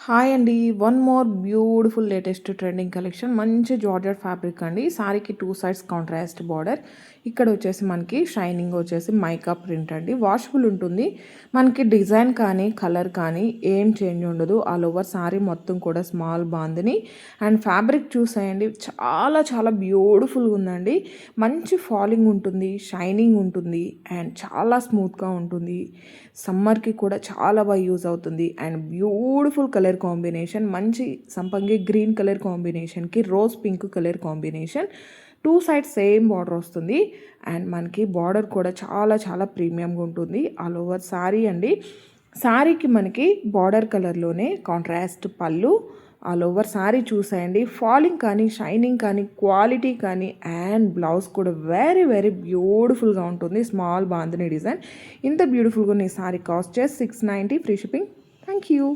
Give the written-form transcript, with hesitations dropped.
Hi అండి. One more beautiful latest trending collection. మంచి georgette fabric అండి. సారీకి 2 సైడ్స్ కాంట్రాస్ట్ బార్డర్. ఇక్కడ వచ్చేసి మనకి షైనింగ్ వచ్చేసి మైకా ప్రింట్ అండి. వాషబుల్ ఉంటుంది. మనకి డిజైన్ కానీ కలర్ కానీ ఏం చేంజ్ ఉండదు. ఆల్ ఓవర్ సారీ మొత్తం కూడా స్మాల్ బాందిని. అండ్ ఫ్యాబ్రిక్ చూసేయండి, చాలా చాలా బ్యూటిఫుల్గా ఉందండి. మంచి ఫాలింగ్ ఉంటుంది, షైనింగ్ ఉంటుంది అండ్ చాలా స్మూత్గా ఉంటుంది. సమ్మర్కి కూడా చాలా బాగా యూజ్ అవుతుంది. అండ్ బ్యూటిఫుల్ కలర్ కాంబినేషన్, మంచి సంపంగి గ్రీన్ కలర్ కాంబినేషన్కి rose pink colour combination. 2 sides same border వస్తుంది. అండ్ మనకి బార్డర్ కూడా చాలా చాలా ప్రీమియంగా ఉంటుంది. ఆల్ ఓవర్ శారీ అండి. శారీకి మనకి బార్డర్ కలర్లోనే కాంట్రాస్ట్ పళ్ళు. ఆల్ ఓవర్ శారీ చూసేయండి. ఫాలింగ్ కానీ షైనింగ్ కానీ క్వాలిటీ కానీ అండ్ బ్లౌజ్ కూడా వెరీ వెరీ బ్యూటిఫుల్గా ఉంటుంది. Small bandhani design. ఇంత బ్యూటిఫుల్గా ఉన్న ఈ శారీ కాస్ట్ చేసి 690 ఫ్రీ షిప్పింగ్. Thank you.